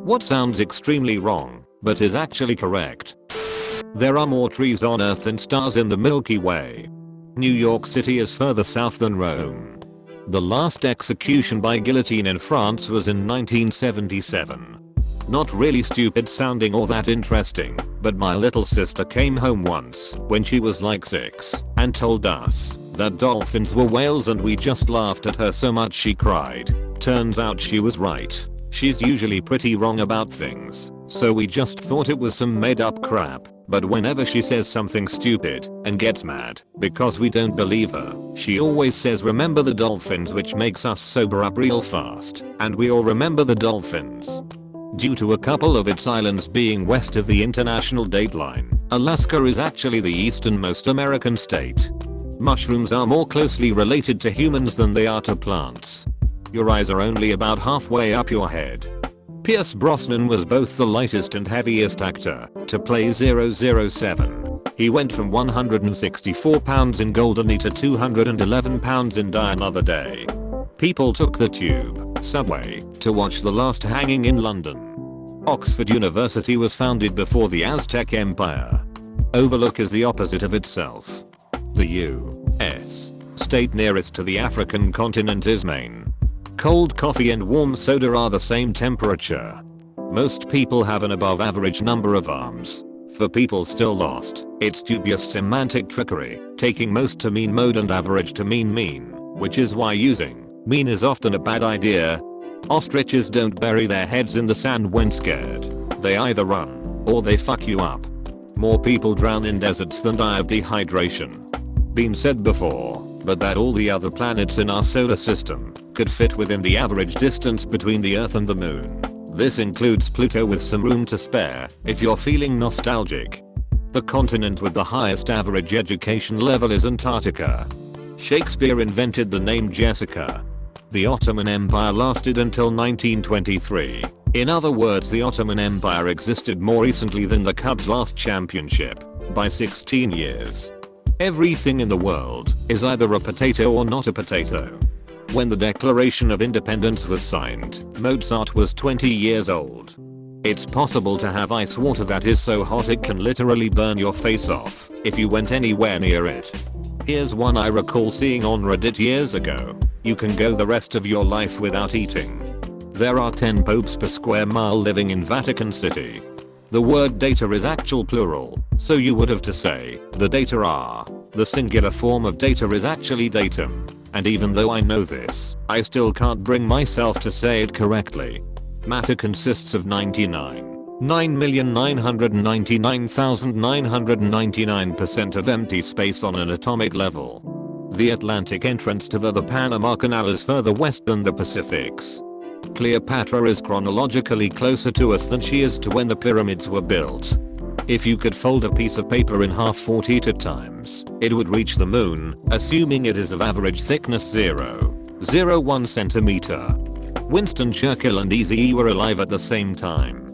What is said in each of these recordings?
What sounds extremely wrong, but is actually correct. There are more trees on Earth than stars in the Milky Way. New York City is further south than Rome. The last execution by guillotine in France was in 1977. Not really stupid sounding or that interesting, but my little sister came home once, when she was like 6, and told us that dolphins were whales and we just laughed at her so much she cried. Turns out she was right. She's usually pretty wrong about things, so we just thought it was some made up crap. But whenever she says something stupid and gets mad because we don't believe her, she always says remember the dolphins, which makes us sober up real fast, and we all remember the dolphins. Due to a couple of its islands being west of the international dateline, Alaska is actually the easternmost American state. Mushrooms are more closely related to humans than they are to plants. Your eyes are only about halfway up your head. Pierce Brosnan was both the lightest and heaviest actor to play 007. He went from 164 pounds in Golden to 211 pounds in Die Another Day. People took the tube, subway, to watch The Last Hanging in London. Oxford University was founded before the Aztec Empire. Overlook is the opposite of itself. The U.S. state nearest to the African continent is Maine. Cold coffee and warm soda are the same temperature. Most people have an above average number of arms. For people still lost, it's dubious semantic trickery, taking most to mean mode and average to mean mean, which is why using mean is often a bad idea. Ostriches don't bury their heads in the sand when scared. They either run, or they fuck you up. More people drown in deserts than die of dehydration. Been said before, but that all the other planets in our solar system could fit within the average distance between the Earth and the Moon. This includes Pluto with some room to spare if you're feeling nostalgic. The continent with the highest average education level is Antarctica. Shakespeare invented the name Jessica. The Ottoman Empire lasted until 1923. In other words, the Ottoman Empire existed more recently than the Cubs' last championship, by 16 years. Everything in the world is either a potato or not a potato. When the Declaration of Independence was signed, Mozart was 20 years old. It's possible to have ice water that is so hot it can literally burn your face off if you went anywhere near it. Here's one I recall seeing on Reddit years ago. You can go the rest of your life without eating. There are 10 popes per square mile living in Vatican City. The word data is actual plural, so you would have to say, the data are. The singular form of data is actually datum. And even though I know this, I still can't bring myself to say it correctly. Matter consists of 9,999,999% of empty space on an atomic level. The Atlantic entrance to the Panama Canal is further west than the Pacific's. Cleopatra is chronologically closer to us than she is to when the pyramids were built. If you could fold a piece of paper in half 42 times, it would reach the moon, assuming it is of average thickness 0.01 centimeter. Winston Churchill and Eazy-E were alive at the same time.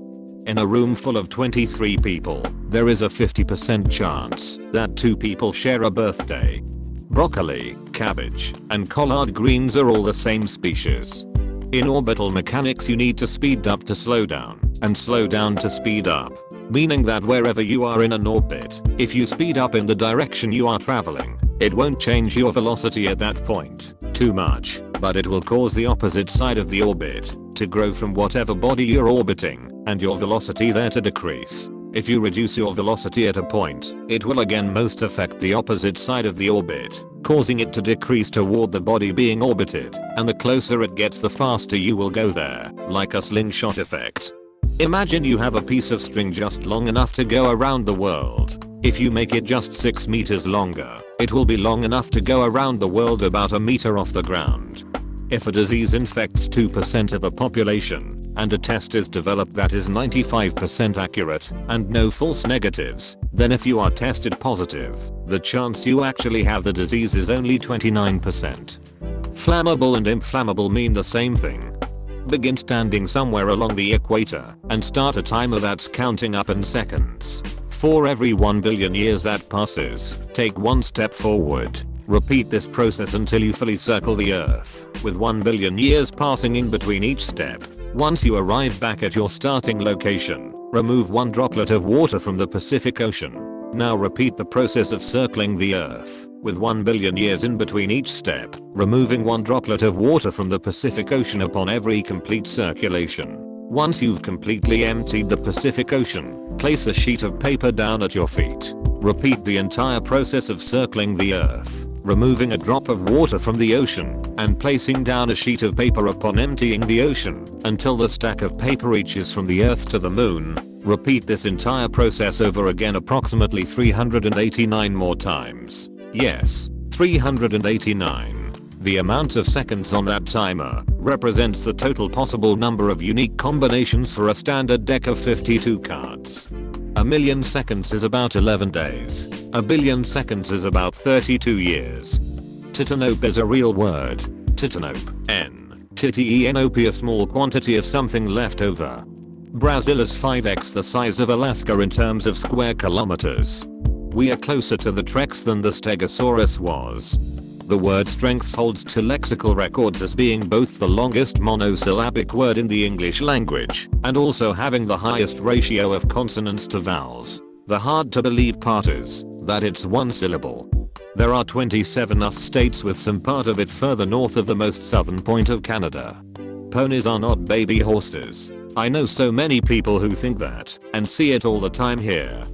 In a room full of 23 people, there is a 50% chance that 2 people share a birthday. Broccoli, cabbage, and collard greens are all the same species. In orbital mechanics, you need to speed up to slow down, and slow down to speed up. Meaning that wherever you are in an orbit, if you speed up in the direction you are traveling, it won't change your velocity at that point too much, but it will cause the opposite side of the orbit to grow from whatever body you're orbiting, and your velocity there to decrease. If you reduce your velocity at a point, it will again most affect the opposite side of the orbit, causing it to decrease toward the body being orbited, and the closer it gets the faster you will go there, like a slingshot effect. Imagine you have a piece of string just long enough to go around the world. If you make it just 6 meters longer, it will be long enough to go around the world about a meter off the ground. If a disease infects 2% of a population, and a test is developed that is 95% accurate, and no false negatives, then if you are tested positive, the chance you actually have the disease is only 29%. Flammable and inflammable mean the same thing. Begin standing somewhere along the equator and start a timer that's counting up in seconds. For every 1 billion years that passes, take 1 step forward. Repeat this process until you fully circle the Earth, with 1 billion years passing in between each step. Once you arrive back at your starting location, remove one droplet of water from the Pacific Ocean. Now repeat the process of circling the Earth, with 1 billion years in between each step, removing one droplet of water from the Pacific Ocean upon every complete circulation. Once you've completely emptied the Pacific Ocean, place a sheet of paper down at your feet. Repeat the entire process of circling the Earth, removing a drop of water from the ocean, and placing down a sheet of paper upon emptying the ocean, until the stack of paper reaches from the Earth to the Moon. Repeat this entire process over again approximately 389 more times. Yes, 389. The amount of seconds on that timer represents the total possible number of unique combinations for a standard deck of 52 cards. A million seconds is about 11 days. A billion seconds is about 32 years. Titanope is a real word. Titanope, N-T-T-E-N-O-P, a small quantity of something left over. Brazil is 5x the size of Alaska in terms of square kilometers. We are closer to the Trex than the Stegosaurus was. The word strengths holds to lexical records as being both the longest monosyllabic word in the English language, and also having the highest ratio of consonants to vowels. The hard to believe part is that it's one syllable. There are 27 US states with some part of it further north of the most southern point of Canada. Ponies are not baby horses. I know so many people who think that, and see it all the time here.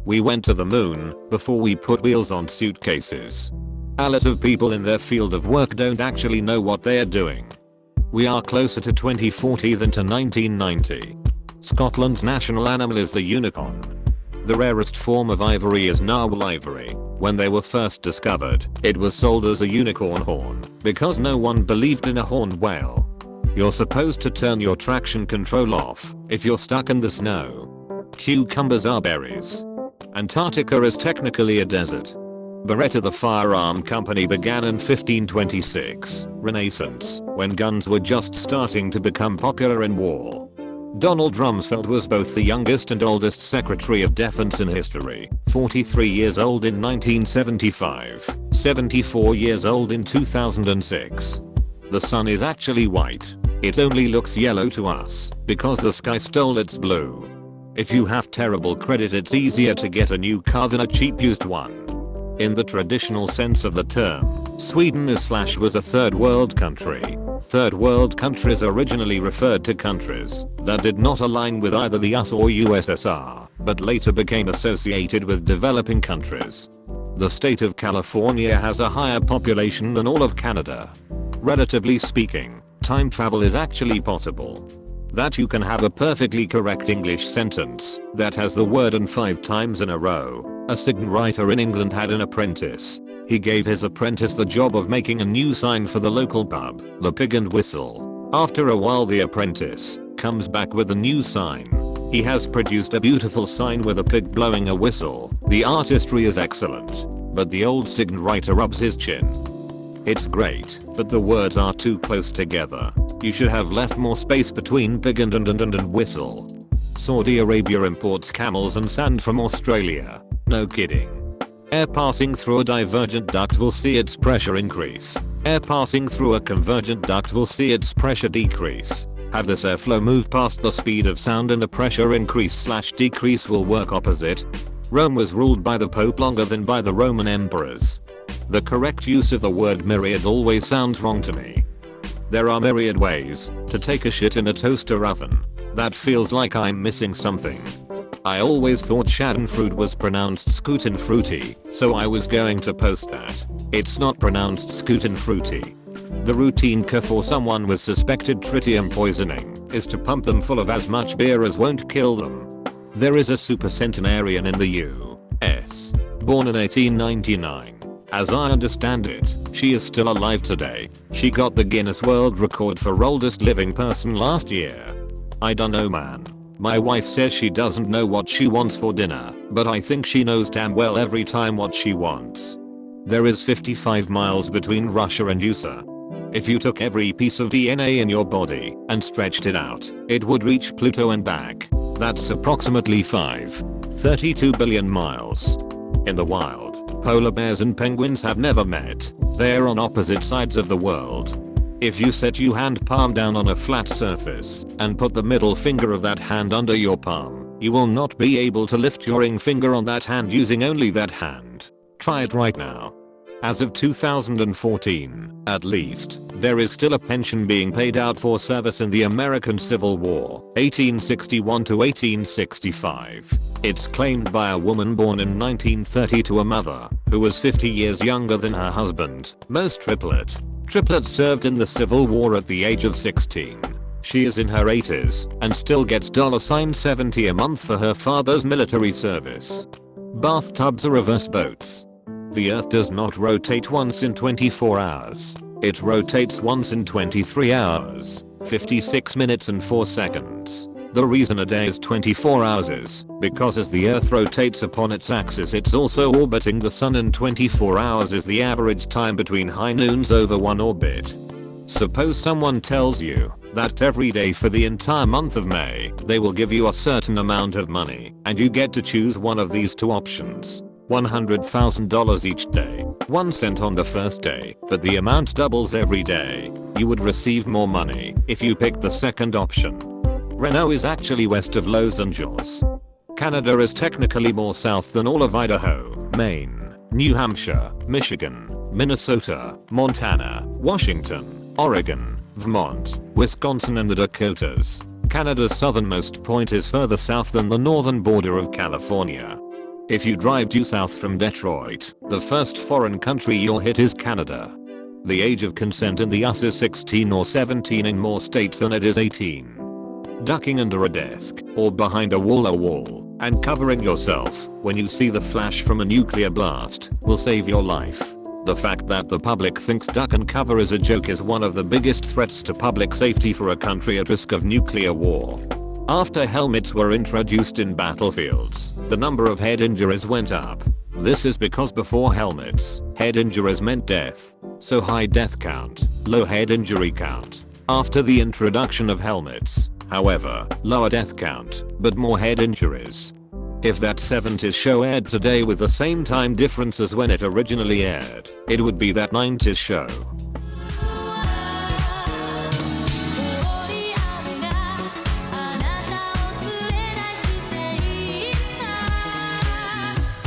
We went to the moon before we put wheels on suitcases. A lot of people in their field of work don't actually know what they're doing. We are closer to 2040 than to 1990. Scotland's national animal is the unicorn. The rarest form of ivory is narwhal ivory. When they were first discovered, it was sold as a unicorn horn because no one believed in a horned whale. You're supposed to turn your traction control off if you're stuck in the snow. Cucumbers are berries. Antarctica is technically a desert. Beretta, the firearm company, began in 1526, Renaissance, when guns were just starting to become popular in war. Donald Rumsfeld was both the youngest and oldest Secretary of Defense in history, 43 years old in 1975, 74 years old in 2006. The sun is actually white. It only looks yellow to us because the sky stole its blue. If you have terrible credit, it's easier to get a new car than a cheap used one. In the traditional sense of the term, Sweden was a third world country. Third world countries originally referred to countries that did not align with either the US or USSR, but later became associated with developing countries. The state of California has a higher population than all of Canada. Relatively speaking, time travel is actually possible. That you can have a perfectly correct English sentence that has the word "and" 5 times in a row. A signwriter in England had an apprentice. He gave his apprentice the job of making a new sign for the local pub, the Pig and Whistle. After a while, the apprentice comes back with a new sign. He has produced a beautiful sign with a pig blowing a whistle. The artistry is excellent, but the old signwriter rubs his chin. It's great, but the words are too close together. You should have left more space between pig and whistle. Saudi Arabia imports camels and sand from Australia. No kidding. Air passing through a divergent duct will see its pressure increase. Air passing through a convergent duct will see its pressure decrease. Have this airflow move past the speed of sound and the pressure increase/decrease will work opposite. Rome was ruled by the Pope longer than by the Roman emperors. The correct use of the word myriad always sounds wrong to me. There are myriad ways to take a shit in a toaster oven. That feels like I'm missing something. I always thought schadenfreude was pronounced scootenfruity, so I was going to post that. It's not pronounced scootenfruity. The routine cure for someone with suspected tritium poisoning is to pump them full of as much beer as won't kill them. There is a supercentenarian in the US, born in 1899. As I understand it, she is still alive today. She got the Guinness World Record for oldest living person last year. I dunno, man. My wife says she doesn't know what she wants for dinner, but I think she knows damn well every time what she wants. There is 55 miles between Russia and USA. If you took every piece of DNA in your body and stretched it out, it would reach Pluto and back. That's approximately 32 billion miles. In the wild, polar bears and penguins have never met. They're on opposite sides of the world. If you set your hand palm down on a flat surface and put the middle finger of that hand under your palm, you will not be able to lift your ring finger on that hand using only that hand. Try it right now. As of 2014, at least, there is still a pension being paid out for service in the American Civil War, 1861 to 1865. It's claimed by a woman born in 1930 to a mother who was 50 years younger than her husband. Most triplets served in the Civil War at the age of 16. She is in her 80s and still gets $70 a month for her father's military service. Bathtubs are reverse boats. The Earth does not rotate once in 24 hours. It rotates once in 23 hours, 56 minutes and 4 seconds. The reason a day is 24 hours is because as the Earth rotates upon its axis, it's also orbiting the Sun, and 24 hours is the average time between high noons over one orbit. Suppose someone tells you that every day for the entire month of May, they will give you a certain amount of money, and you get to choose one of these two options. $100,000 each day, 1 cent on the first day, but the amount doubles every day. You would receive more money if you picked the second option. Reno is actually west of Los Angeles. Canada is technically more south than all of Idaho, Maine, New Hampshire, Michigan, Minnesota, Montana, Washington, Oregon, Vermont, Wisconsin and the Dakotas. Canada's southernmost point is further south than the northern border of California. If you drive due south from Detroit, the first foreign country you'll hit is Canada. The age of consent in the US is 16 or 17 in more states than it is 18. Ducking under a desk or behind a wall and covering yourself when you see the flash from a nuclear blast will save your life. The fact that the public thinks duck and cover is a joke is one of the biggest threats to public safety for a country at risk of nuclear war. After helmets were introduced in battlefields, the number of head injuries went up. This is because before helmets, head injuries meant death. So high death count, low head injury count. After the introduction of helmets, however, lower death count, but more head injuries. If that 70s show aired today with the same time difference as when it originally aired, it would be that 90s show.